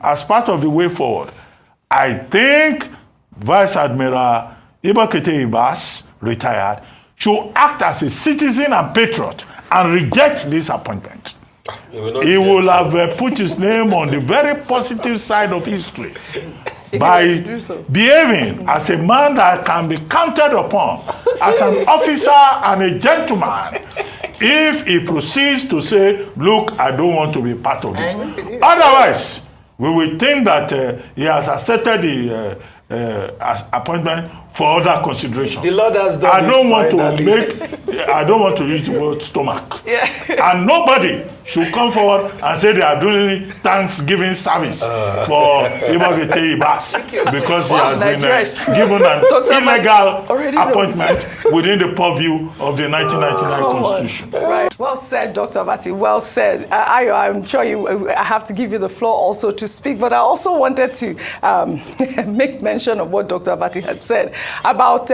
as part of the way forward, I think Vice Admiral Ibakete Ibas, retired, should act as a citizen and patriot and reject this appointment. He will have put his name on the very positive side of history by behaving as a man that can be counted upon as an officer and a gentleman if he proceeds to say, look, I don't want to be part of this. Otherwise, we will think that he has accepted the appointment for other considerations. The Lord has done I don't want to use the word stomach. Yeah. And nobody should come forward and say they are doing Thanksgiving service for Ibagete Ibas because he has been given an illegal appointment within the purview of the 1999 Constitution. Right. Well said, Dr. Abati. Well said. I'm sure I have to give you the floor also to speak, but I also wanted to make mention of what Dr. Abati had said about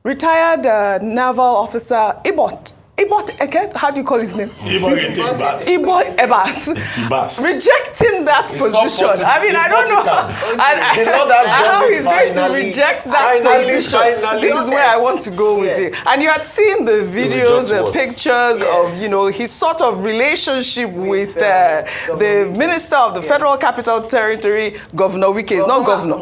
retired naval officer Ibot, how do you call his name? Ibot Ebas. Rejecting that position. I mean, I don't know how he's going to reject that position. This is where I want to go with it. And you had seen the videos, the pictures of, you know, his sort of relationship with the Minister of the Federal Capital Territory, Governor Wike. It's not Governor.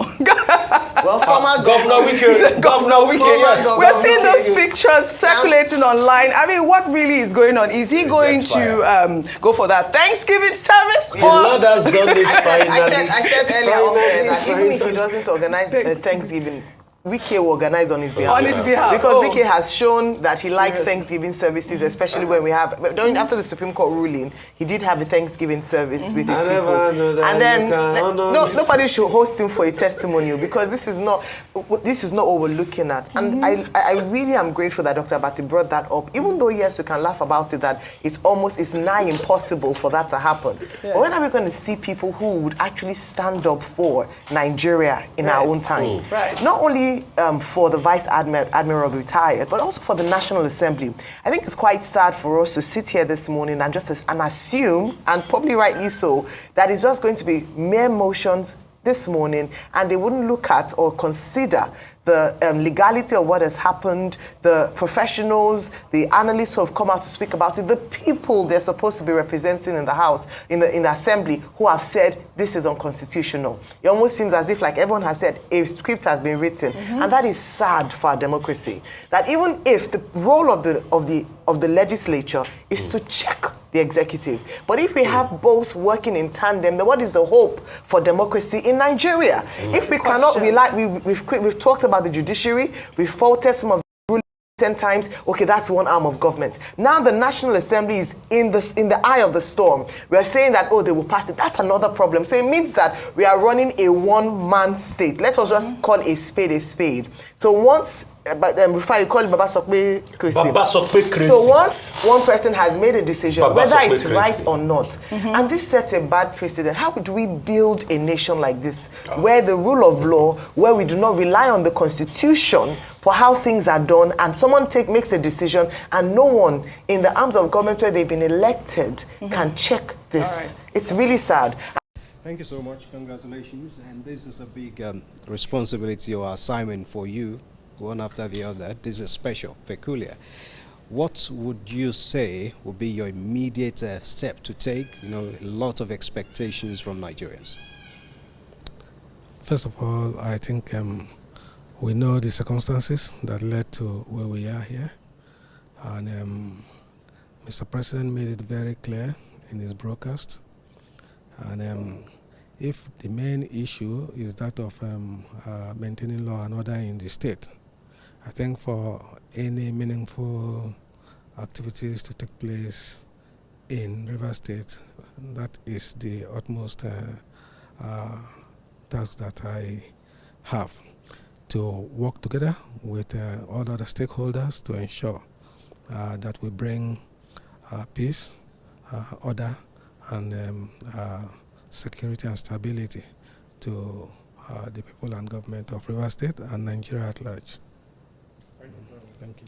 Well, former Governor Wike. Governor Wike. We're seeing those pictures circulating online. I mean, what really is going on? Is he going to go for that Thanksgiving service? The Lord has done it finally. I said earlier that even if he doesn't organize Thanksgiving, Wike will organize on his behalf. On his behalf. Because Wike has shown that he likes Thanksgiving services, especially when we have, after the Supreme Court ruling, he did have a Thanksgiving service with his people. And then, nobody should host him for a testimonial because this is not what we're looking at. And I really am grateful that Dr. Abati brought that up, even though, yes, we can laugh about it, that it's nigh impossible for that to happen. Yeah. But when are we going to see people who would actually stand up for Nigeria in our own time? Right. Not only for the Vice Admiral retired, but also for the National Assembly. I think it's quite sad for us to sit here this morning and assume, and probably rightly so, that it's just going to be mere motions this morning, and they wouldn't look at or consider the legality of what has happened, the professionals, the analysts who have come out to speak about it, the people they're supposed to be representing in the House, in the Assembly, who have said this is unconstitutional. It almost seems as if, like everyone has said, a script has been written, and that is sad for our democracy. That even if the role of the legislature is to check the executive, but if we have both working in tandem, then what is the hope for democracy in Nigeria? If we cannot rely, we've talked about the judiciary, we've faulted some of the rulings 10 times. Okay, that's one arm of government. Now the National Assembly is in the eye of the storm. We are saying that, they will pass it. That's another problem. So it means that we are running a one-man state. Let us just call a spade a spade. So once, before you call it Baba Sokpe Kresi. So once one person has made a decision, whether it's right or not, and this sets a bad precedent, how do we build a nation like this, where the rule of law, where we do not rely on the Constitution for how things are done, and someone makes a decision, and no one in the arms of government where they've been elected can check this? Right. It's really sad. Thank you so much. Congratulations. And this is a big responsibility or assignment for you, one after the other. This is special, peculiar. What would you say would be your immediate step to take? You know, a lot of expectations from Nigerians. First of all, I think we know the circumstances that led to where we are here. And Mr. President made it very clear in his broadcast. And if the main issue is that of maintaining law and order in the state, I think for any meaningful activities to take place in Rivers State, that is the utmost task that I have, to work together with all other stakeholders to ensure that we bring peace, order, and security and stability to the people and government of Rivers State and Nigeria at large. Thank you.